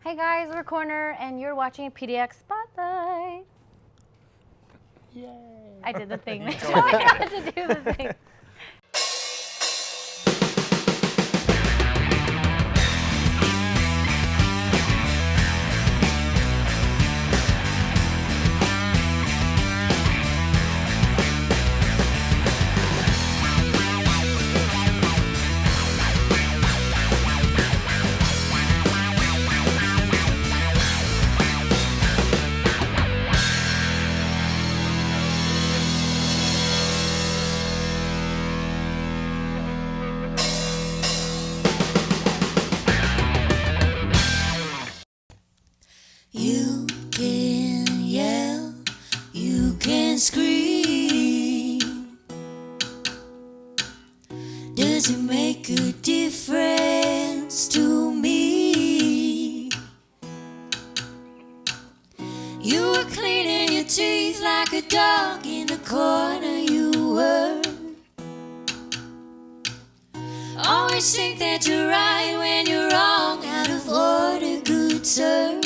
Hey guys, we're Corner, and you're watching a PDX Spotlight. Yay! I did the thing. I had to do the thing. You can yell, you can scream. Does it make a difference to me? You were cleaning your teeth like a dog in the corner, you were. Always think that you're right when you're wrong, out of order, good sir.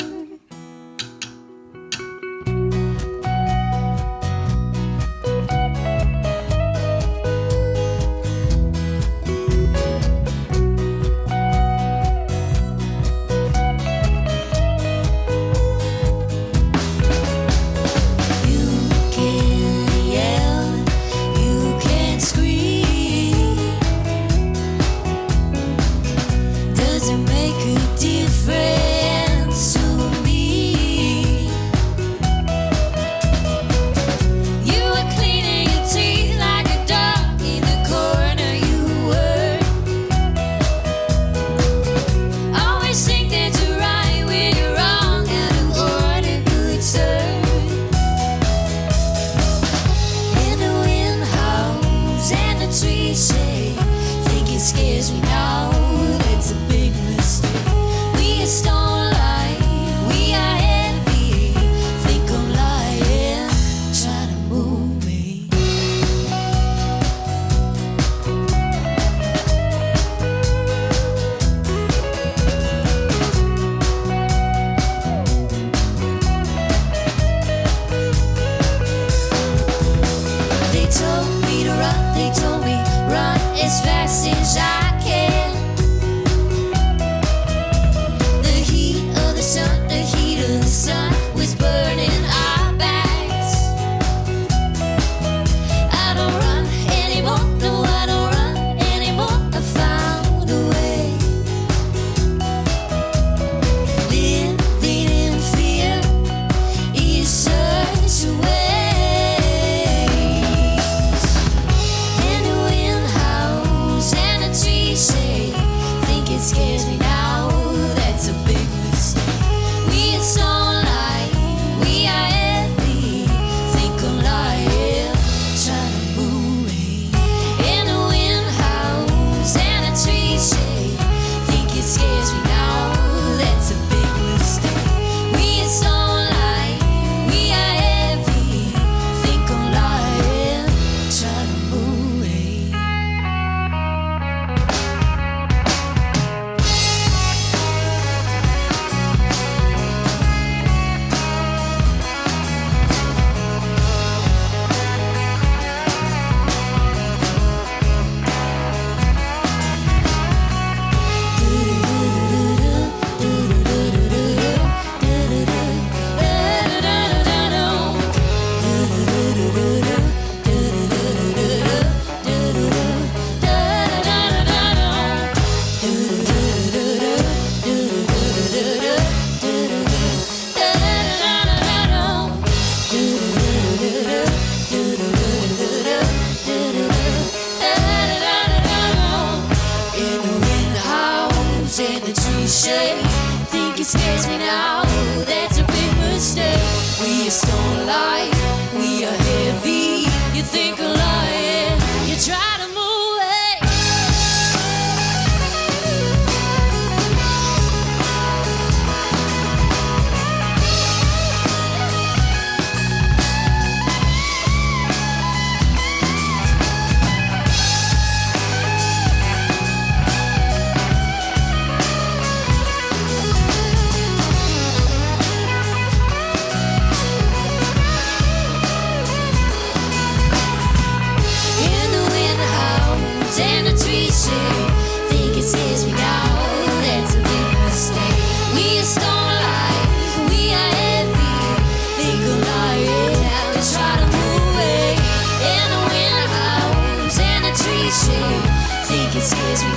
Scares me now, that's a big mistake. We are Stonelike, we are heavy. Think I'm lying, try to move me. They told me to run, they told me run as fast as I can. The heat of the sun, the heat of the sun was burning our backs. I don't run anymore, no I don't run anymore. I found a way. Living in fear is such a waste. It scares me now, that's a big mistake. We are Stonelike, we are heavy. Think I'm lying, trying to move me. And the wind howls and the trees shake. Think it scares me now, that's a big mistake. We are Stonelike, we are heavy. Think I'm lying, trying to move me. Think it scares me now, that's a big mistake. We are Stonelike, we are heavy. You think I'm lying, you try to move it.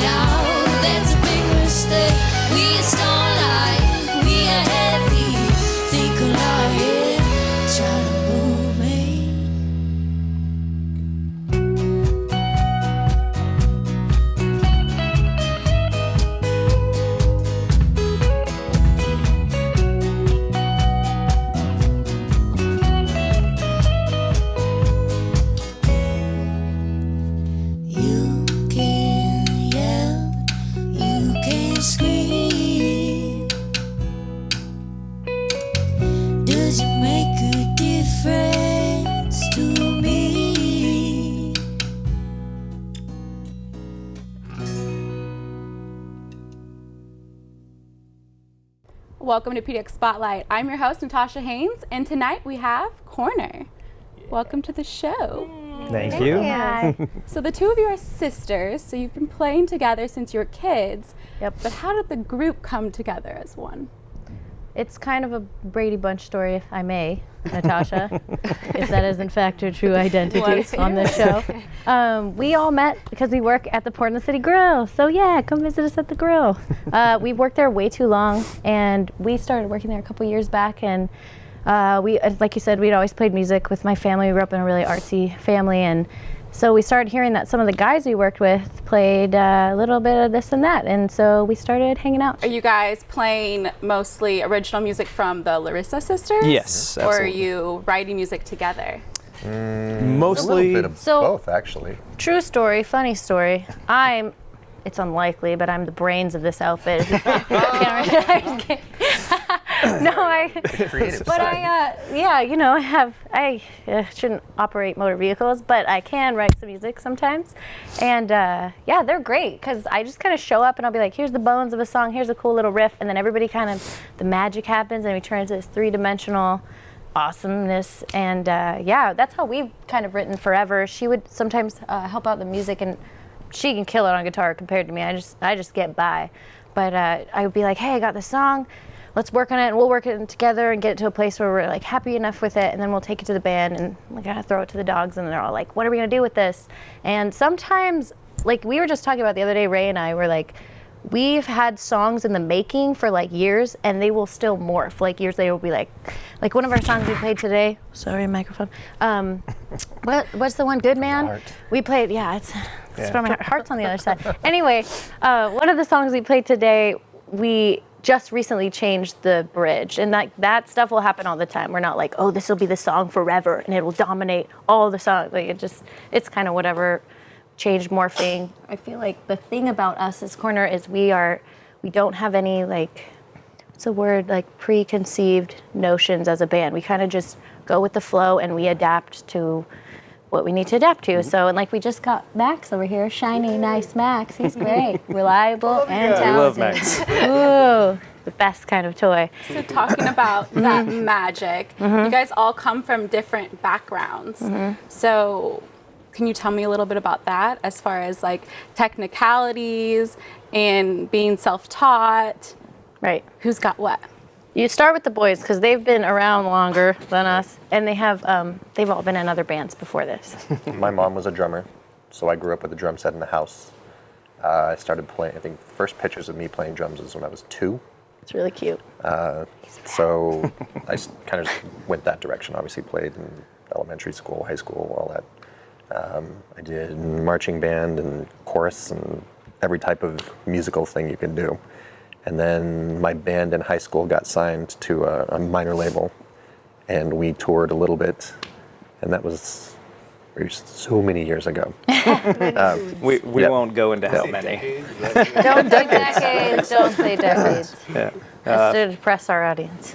now. That's a big mistake. We are Stonelike, we are heavy. Think alive, try to move me. You can yell, you can scream. Does it make a difference to me? Welcome to PDX Spotlight. I'm your host, Natasha Haynes, and tonight we have Corner. Welcome to the show. Thank you. Yeah. So the two of you are sisters, so you've been playing together since you were kids. Yep. But how did the group come together as one? It's kind of a Brady Bunch story, if I may, Natasha, if that is in fact your true identity Let's on hear this show. We all met because we work at the Portland City Grill. So yeah, come visit us at the grill. We've worked there way too long, and we started working there a couple years back. And we, like you said, we'd always played music with my family. We grew up in a really artsy family, and so we started hearing that some of the guys we worked with played a little bit of this and that, and so we stared hanging out. Are you guys playing mostly original music from the Lariza Sisters? Yes, Or are absolutely. you writing music together? A Mostly. little bit of So- both, actually. True story, funny story. It's unlikely, but I'm the brains of this outfit. No, Creative but side. I shouldn't operate motor vehicles, but I can write some music sometimes. And yeah, they're great because I just kind of show up and I'll be like, here's the bones of a song, here's a cool little riff, and then everybody the magic happens and we turn into this three-dimensional awesomeness. And yeah, that's how we've kind of written forever. She would sometimes help out the music, and she can kill it on guitar compared to me. I just get by. But I would be like, hey, I got this song. Let's work on it, and we'll work it together and get it to a place where we're like happy enough with it, and then we'll take it to the band and we gotta throw it to the dogs, and they're all like, what are we gonna do with this? And sometimes, like we were just talking about the other day, Ray and I were like, we've had songs in the making for like years, and they will still morph. Like years later, we'll be like one of our songs we played today. Sorry, microphone. What's the one? Good Man. Heart. We played. Yeah, it's from my heart's on the other side. Anyway, one of the songs we played today, we just recently changed the bridge, and that stuff will happen all the time. We're not like, oh, this will be the song forever, and it will dominate all the songs. Like it's kind of whatever. Change, morphing. I feel like the thing about us as Corner is we don't have any what's the word, preconceived notions as a band. We kind of just go with the flow and we adapt to what we need to adapt to. So, and we just got Max over here, shiny, nice Max. He's great, reliable, and We talented. love Max. Ooh, the best kind of toy. So talking about that magic, you guys all come from different backgrounds. So can you tell me a little bit about that as far as technicalities and being self-taught? Right. Who's got what? You start with the boys because they've been around longer than us, and they've all been in other bands before this. My mom was a drummer, so I grew up with a drum set in the house. I started playing, I think the first pictures of me playing drums was when I was 2. It's really cute. So I kind of went that direction. Obviously played in elementary school, high school, all that. I did marching band and chorus and every type of musical thing you could do. And then my band in high school got signed to a minor label, and we toured a little bit, and that was so many years ago. We Yep. won't go into how many. Don't say decades. Don't say decades. Yeah. Just to depress our audience.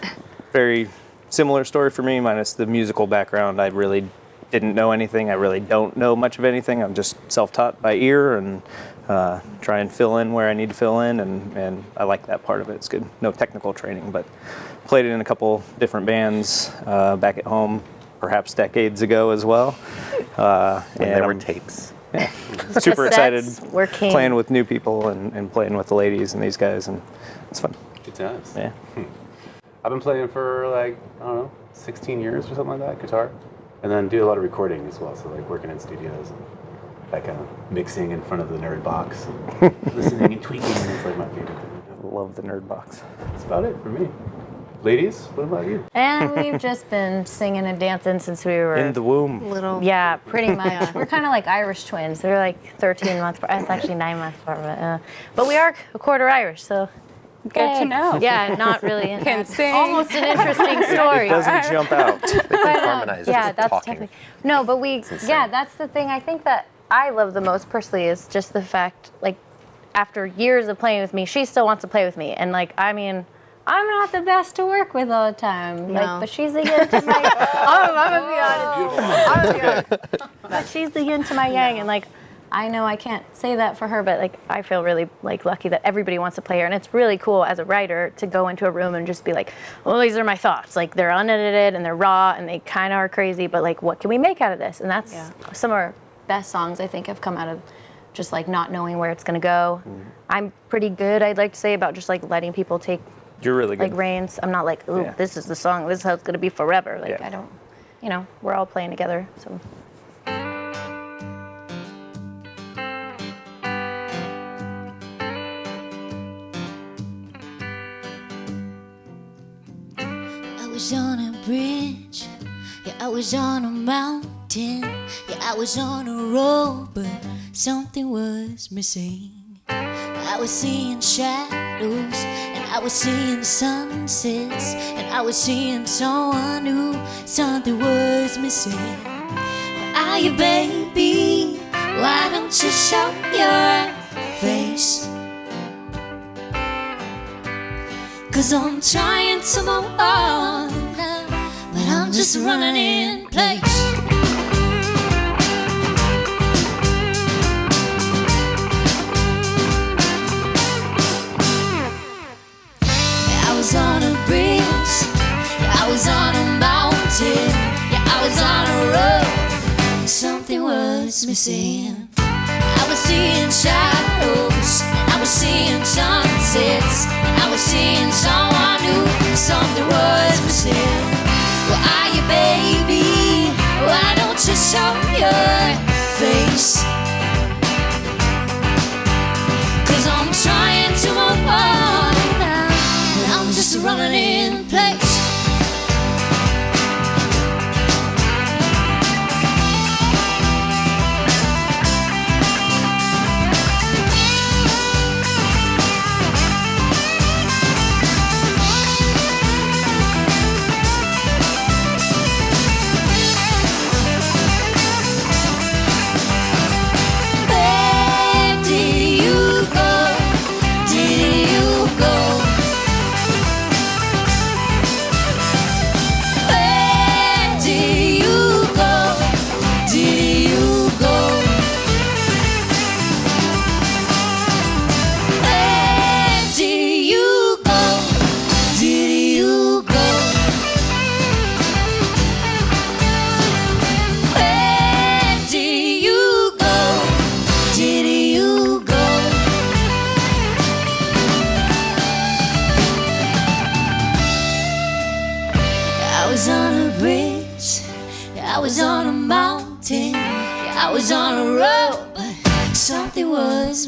Very similar story for me, minus the musical background. I really didn't know anything. I really don't know much of anything. I'm just self-taught by ear and try and fill in where I need to fill in, and I like that part of it. It's good. No technical training, but played it in a couple different bands back at home, perhaps decades ago as well. When And there were I'm tapes. super excited Cassettes were king. playing with new people and playing with the ladies and these guys, and it's fun. Good times. Yeah. I've been playing for I don't know, 16 years or something like that, guitar. And then do a lot of recording as well, so working in studios and that kind of mixing in front of the nerd box, and listening and tweaking. It's like my favorite thing. Love the nerd box. That's about it for me. Ladies, what about you? And we've just been singing and dancing since we were In the womb. Little. Yeah, pretty much. We're kind of like Irish twins. They're like 13 months apart. It's actually 9 months apart. But we are a quarter Irish, so. Good to know. Yeah, not really. Can sing. Almost an interesting story. Doesn't jump out. Harmonize yeah, just that's talking. definitely. No, but insane. yeah, that's the thing I think that I love the most personally is just the fact, like, after years of playing with me, she still wants to play with me. And, like, I mean, I'm not the best to work with all the time. No. Like, but she's the yin to my I'm gonna be honest. I'm gonna be honest. But she's the yin to my yang, and like I know I can't say that for her, but like I feel really like lucky that everybody wants to play her, and it's really cool as a writer to go into a room and just be like, well, these are my thoughts. Like they're unedited and they're raw and they kind of are crazy, but like what can we make out of this? And that's some of our best songs I think have come out of just like not knowing where it's gonna go. I'm pretty good, I'd like to say, about just like letting people take You're really good. like reins. I'm not like, ooh, this is the song, this is how it's gonna be forever. Like Yeah. I don't, you know, we're all playing together, so. I was on a bridge, yeah, I was on a mountain, yeah, I was on a road, but something was missing. I was seeing shadows, and I was seeing sunsets, and I was seeing someone new, something was missing. Where are you, baby? Why don't you show your face? 'Cause I'm trying to move on, but I'm just running in place. Yeah, I was on a bridge, yeah, I was on a mountain, yeah, I was on a road. Something was missing. I was seeing shadows, and I was seeing sunsets, and I was seeing someone new. Something was missing. Where are you, baby? Why don't you show your face? 'Cause I'm trying to move on, but I'm just running in place.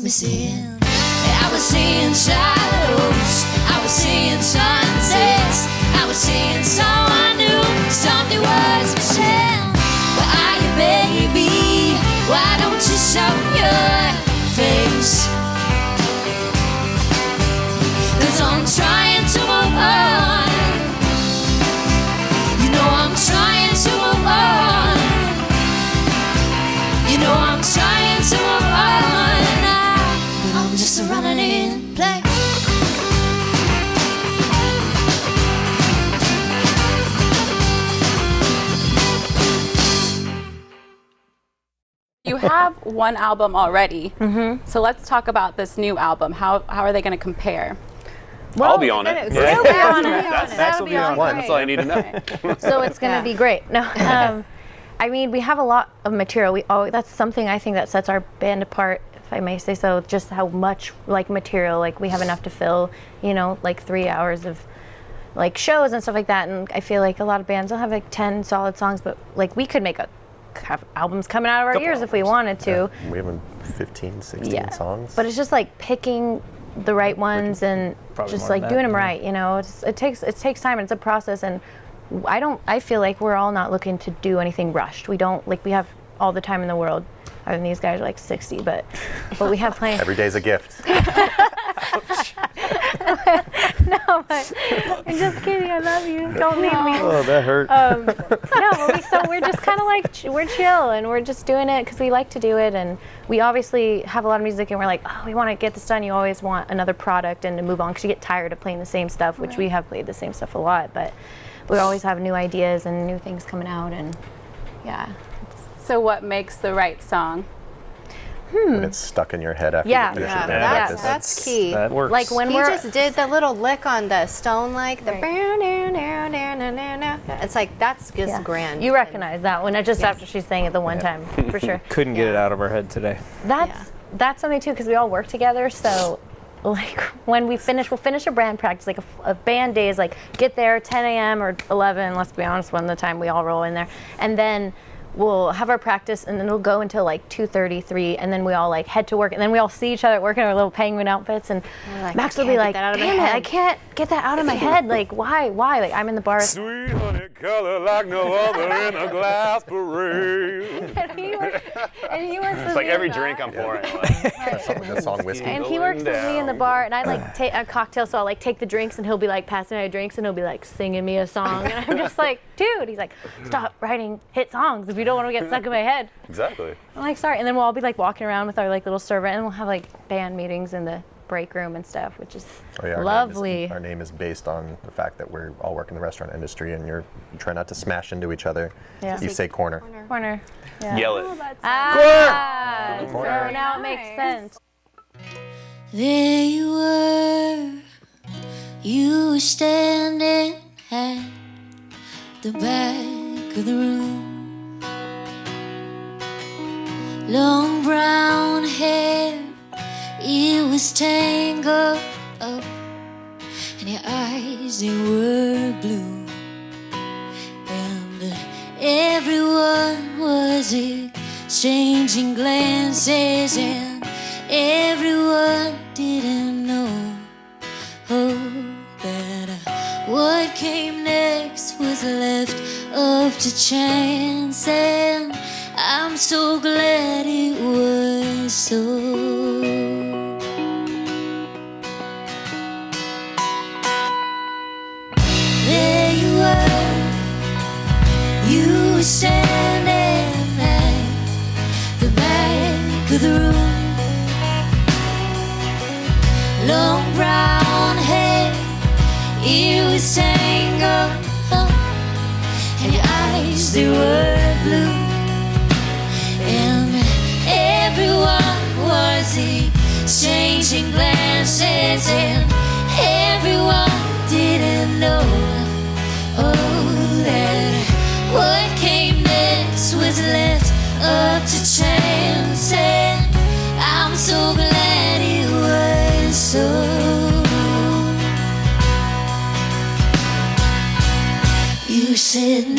Missing. I was seeing shadows, I was seeing sunsets, I was seeing someone new. Something was missing. Where are you, baby? Why don't you show your face? 'Cause I'm trying to move on. You know I'm trying to move on. You know I'm trying to move on. Just running in place. You have one album already, so let's talk about this new album. How are they going to compare? I'll be on it. We'll be on it. Max will be on one. That's all I need to know. So it's going to be great. No, I mean, we have a lot of material. That's something I think that sets our band apart, if I may say so, just how much like material, like we have enough to fill, you know, like 3 hours of like shows and stuff like that. And I feel like a lot of bands will have like 10 solid songs, but like we could make a have albums coming out of our ears if we wanted to. Yeah, we have 15, 16 Yeah. songs. But it's just like picking the right ones and Probably just more than like that, doing them yeah. right. You know, it takes time and it's a process. And I feel like we're all not looking to do anything rushed. We don't we have all the time in the world. I mean, these guys are like 60, but we have plenty. Every day's a gift. No, but I'm just kidding. I love you. Don't leave me. Oh, that hurt. No, but we're just kind of like we're chill and we're just doing it because we like to do it, and we obviously have a lot of music and we're like, oh, we want to get this done. You always want another product and to move on because you get tired of playing the same stuff, which we have played the same stuff a lot, but we always have new ideas and new things coming out, and yeah. So what makes the right song? When it's stuck in your head after Yeah. you finish Yeah, your band that's- practice. that's key. That works. Like when He we're just did the little lick on the Stonelike, the Right. it's like that's just Yeah. grand. You recognize that one just after she sang it the one time, for sure. Couldn't get it out of our head today. That's something too, because we all work together. So, like when we'll finish a band practice. Like a band day is like get there 10 a.m. or 11. Let's be honest, one of the time we all roll in there, and then we'll have our practice, and then it'll go until like 2:30, 3, and then we all like head to work, and then we all see each other at work in our little penguin outfits, and like, Max "I will be can't like, get that out of my "Damn it, head." I can't get that out of my head. Like why? Like I'm in the bar." Sweet honey color like no other in a glass parade. And he works It's like every drink I'm pouring. The song Whiskey. And he works with me in the bar, and I like take a cocktail, so I'll like take the drinks, and he'll be like passing out drinks, and he'll be like singing me a song, and I'm just like, dude, he's like, stop writing hit songs if you don't want to get stuck in my head. Exactly. I'm like, sorry, and then we'll all be like walking around with our like little server, and we'll have like band meetings in the break room and stuff, which is lovely. Our name is based on the fact that we're all work in the restaurant industry, and you try not to smash into each other. Yeah. You say corner. Corner. Yeah. Yell it. So Corner. now it makes sense. There you were, you were standing at the back of the room. Long brown hair, it was tangled up, and your eyes, they were blue. And everyone was exchanging glances, and everyone didn't know that what came next was left up to chance, and I'm so glad it was so. There you were standing at the back of the room. Long brown hair, it was tangled up, and your eyes, they were blue. And everyone was exchanging glances, and everyone didn't know that what came next was left up to chance, and I'm so glad it was so. You said no,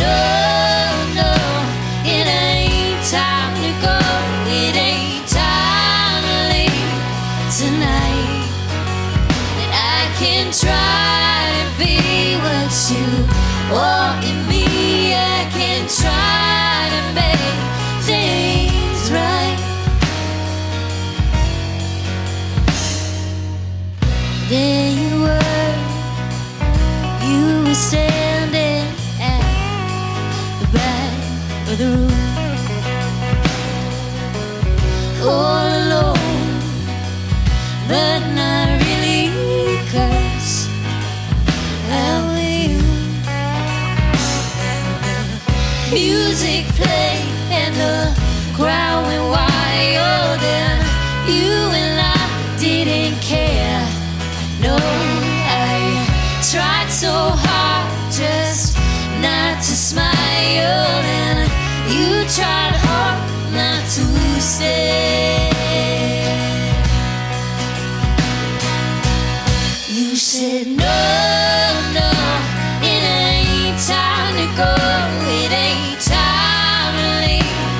it ain't time to go, it ain't time to leave tonight. And I can try to be what you want in me, I can try to make things right. There you were standing at the back of the room, all alone, but not really, 'cause how were you? And the music played and the crowd went wild, and you and I didn't care. No, I tried so hard just not to smile, and you tried hard not to stay. You said no, it ain't time to go, it ain't time to leave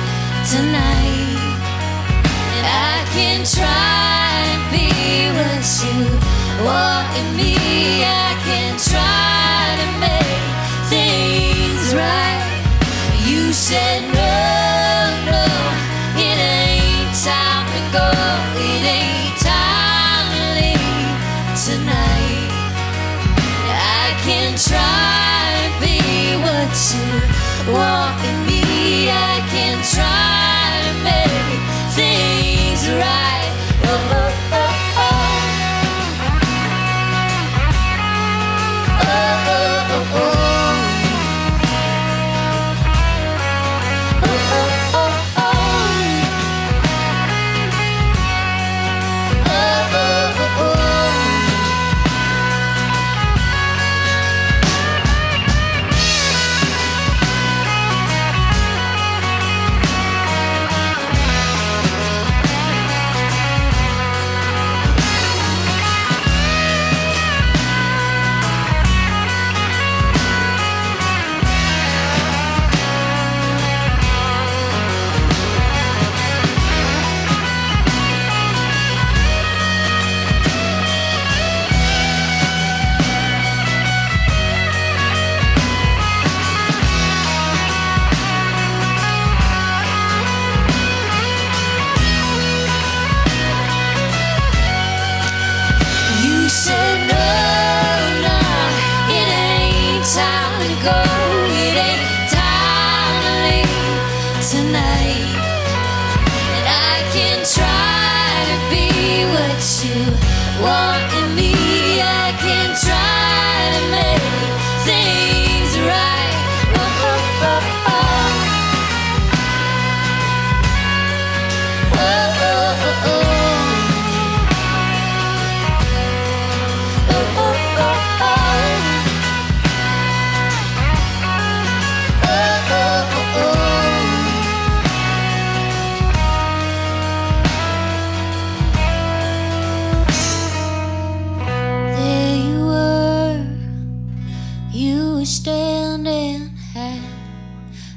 standing at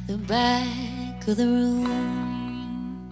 the back of the room.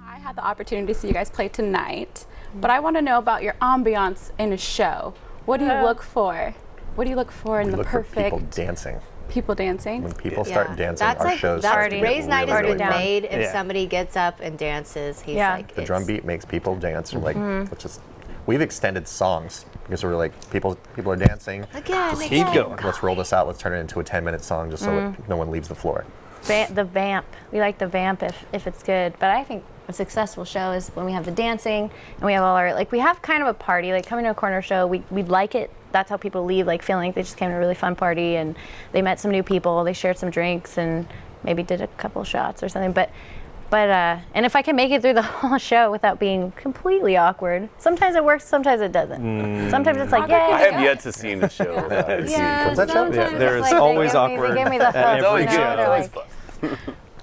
I had the opportunity to see you guys play tonight, but I want to know about your ambiance in a show. What do you look for? What do you look for in We the look for perfect people dancing. people dancing? When people start dancing, That's our like shows start to get Ray's night really, has really been fun. made if Yeah. somebody gets up and dances. He's Yeah. like The drum beat makes people dance. We're like, let's just. We've extended songs because we're like, people are dancing. again. Keep going. Let's roll this out. Let's turn it into a 10-minute song just so no one leaves the floor. The vamp. We like the vamp if it's good. But I think a successful show is when we have the dancing and we have all our, like, we have kind of a party. Like, coming to a corner show, we like it. That's how people leave, like, feeling like they just came to a really fun party and they met some new people. They shared some drinks and maybe did a couple shots or something. But and if I can make it through the whole show without being completely awkward, sometimes it works, sometimes it doesn't. Sometimes it's like, yay. I have yet to see the show. Yeah, What's that show? sometimes Yeah, it's there is like they always give me- awkward They give me the at hug, every you know, show. they're Always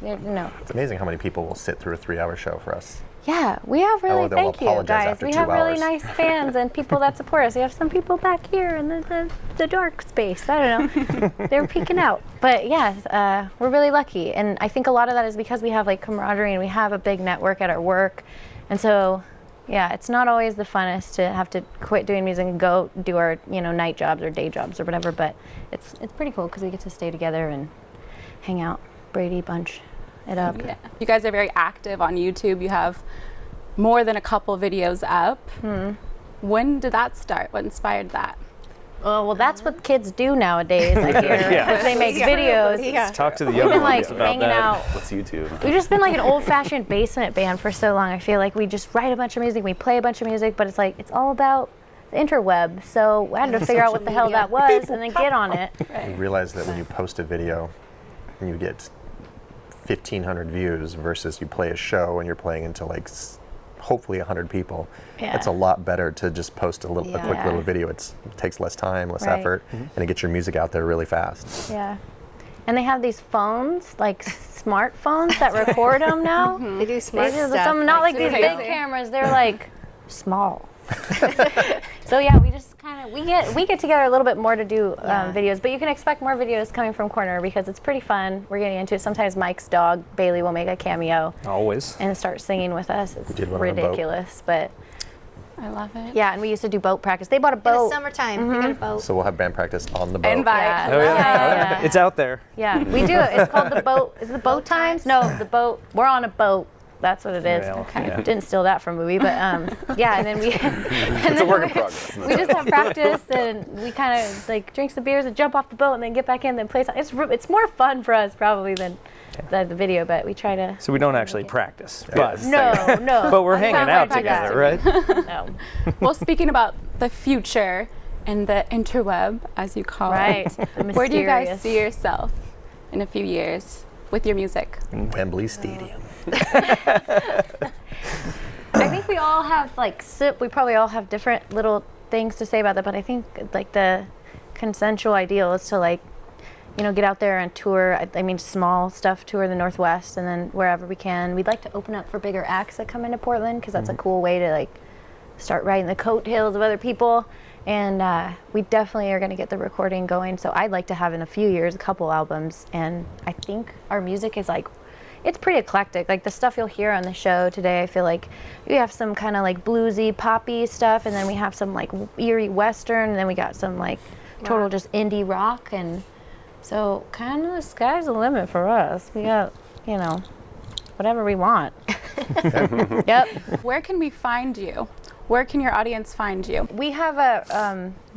like, no. It's amazing how many people will sit through a 3-hour show for us. Yeah, we have really, Or they'll thank you apologize guys. after We 2 have really hours. nice fans and people that support us. We have some people back here in the dark space. I don't know. They're peeking out. But yeah, we're really lucky. And I think a lot of that is because we have like camaraderie and we have a big network at our work. And so, yeah, it's not always the funnest to have to quit doing music and go do our, night jobs or day jobs or whatever. But it's pretty cool because we get to stay together and hang out, Brady Bunch it up. Yeah. You guys are very active on YouTube. You have more than a couple videos up. When did that start? What inspired that? Oh, well, that's what kids do nowadays, I hear. Yeah. Is they make videos. Talk to the We've younger been like ones about hanging that. out. What's YouTube? We've just been like an old-fashioned basement band for so long. I feel like we just write a bunch of music, we play a bunch of music, but it's like it's all about the interweb. So I had to figure out what the hell that was and then get on it. You realize that when you post a video and you get 1,500 views versus you play a show and you're playing into like hopefully 100 people, Yeah. it's a lot better to just post a quick Yeah. little video. It takes less time, less Right. effort, and it gets your music out there really fast. Yeah. And they have these phones, like smartphones that record them now. They do smart They do stuff. some, not like these big crazy. cameras. They're like small. So yeah, we just kind of we get together a little bit more to do videos, but you can expect more videos coming from Corner because it's pretty fun. We're getting into it. Sometimes Mike's dog Bailey will make a cameo Always. and start singing with us. It's did one on a boat. ridiculous, but I love it. yeah, and we used to do boat practice. They bought a In the boat. summertime, we got a boat. So we'll have band practice on the boat. Invite. Yeah. Oh, yeah. Yeah. It's out there. Yeah, we do it. It's called the boat. Is it the boat times? No, the boat. We're on a boat. That's what it is. Yeah, yeah. Didn't steal that from a movie, but yeah. And then we. It's a work in progress. We just have practice, and we kind of like drink some beers and jump off the boat, and then get back in, and then play. It's more fun for us probably than the video, but we try to. So we don't actually practice, but No. but we're hanging Sounds out like together, practice. right? No. Well, speaking about the future and the interweb, as you call Right. it, where do you guys see yourself in a few years with your music? Wembley Stadium. I think we all have we probably all have different little things to say about that, but I think like the consensual ideal is to get out there and tour. I mean, small stuff, tour the Northwest, and then wherever we can. We'd like to open up for bigger acts that come into Portland because that's a cool way to start riding the coattails of other people. And we definitely are going to get the recording going. So I'd like to have in a few years a couple albums, and I think our music is it's pretty eclectic. Like the stuff you'll hear on the show today, I feel like we have some kind of bluesy, poppy stuff, and then we have some eerie Western, and then we got some total just indie rock, and so kind of the sky's the limit for us. We got, whatever we want. Yep. Where can we find you? Where can your audience find you? We have the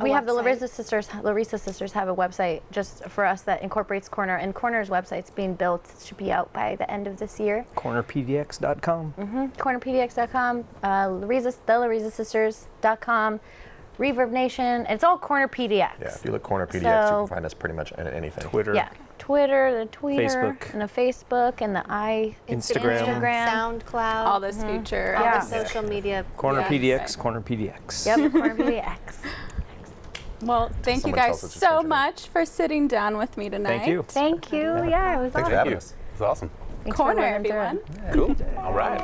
website? Lariza Sisters have a website just for us that incorporates Corner, and Corner's website's being built. It should be out by the end of this year. CornerPDX.com. CornerPDX.com, LarizaSisters.com, Reverb Nation. It's all Corner PDX. Yeah, if you look Corner PDX, you So- can find us pretty much in anything. Twitter. Yeah, Twitter, the tweeter, Facebook. and the Facebook, and the Instagram. SoundCloud, All this future. all Yeah. the social media. Corner Yes. PDX, Corner PDX. Yep, Corner PDX. Well, thank you Someone guys tells us it's so changing. much for sitting down with me tonight. Thank you. Thank you. Yeah, it was Thanks for awesome. having us. It's awesome. Thanks for Corner, living through it. everyone. Cool. All right.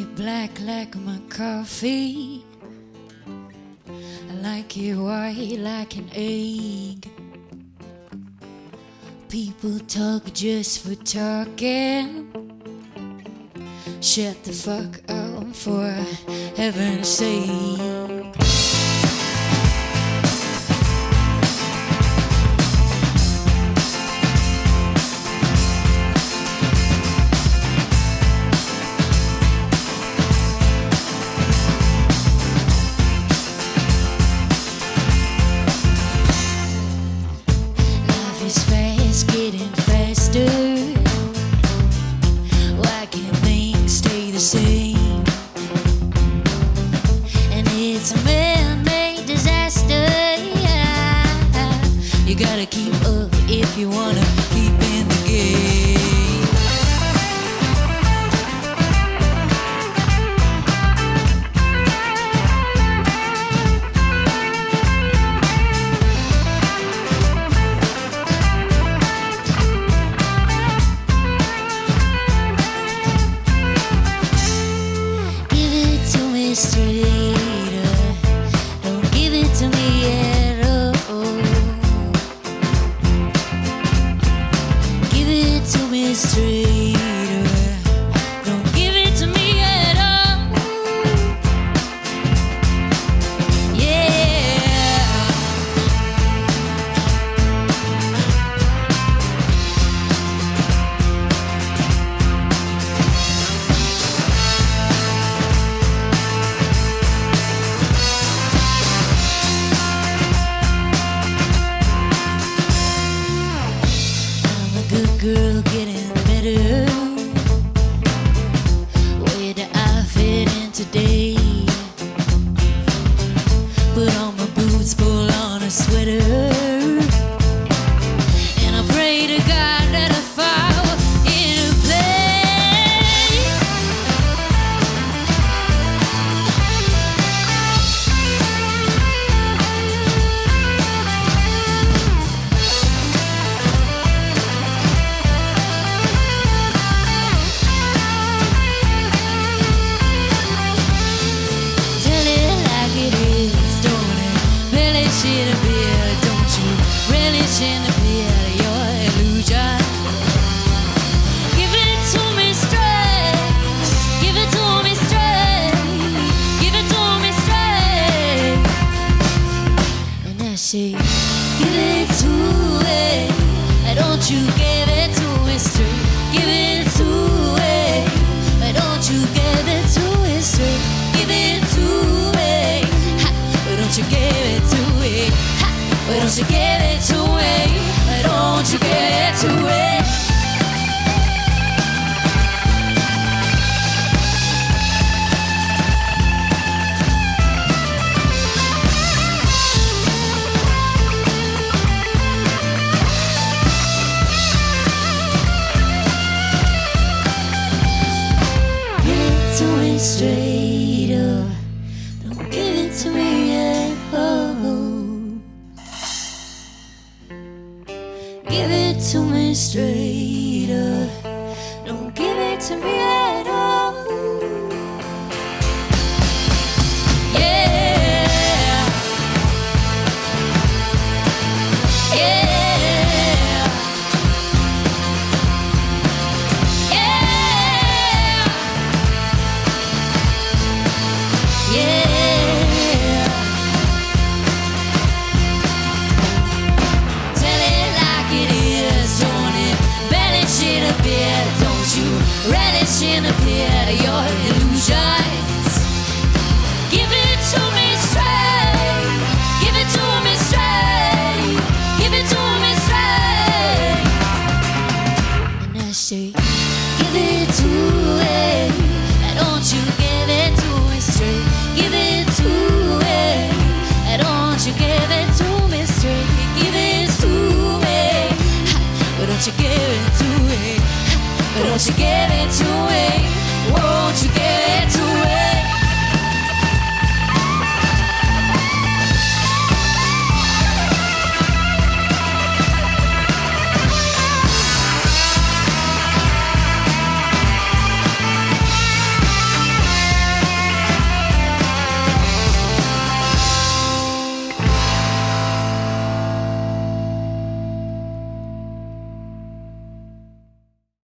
it black like my coffee. I like it white like an egg. People talk just for talking. Shut the fuck up for heaven's sake. Life is fast, getting faster. Why can't things stay the same? And it's a man-made disaster. You gotta keep up if you wanna keep in the game. Give it to me straight. Don't give it to me at all. Give it to me straight. Don't give it to me at all. Yeah. I'm a good girl getting better. Where do I fit in today? Put on my boots, pull on a sweater, and I pray to God that I fall into place. Tell it like it is, don't it? Relish in a bit, don't you? Relish in a bit, your illusion. Give it to me straight. Give it to me straight. Give it to me straight. And I say, give it to me. Don't you give it to me straight. Give it to me. Don't you give it to me straight. Give it to me. Ha, why don't you give it to me? Ha, why don't you give it to me? Why don't you give it to me? Give it to me straight up. Don't give it to me at all. Give it to me straight up. Don't give it to me at all. Yeah. Yeah. Yeah. Tell it like it is, don't it? Relish in a bit, don't you? Relish in a bit, your illusion.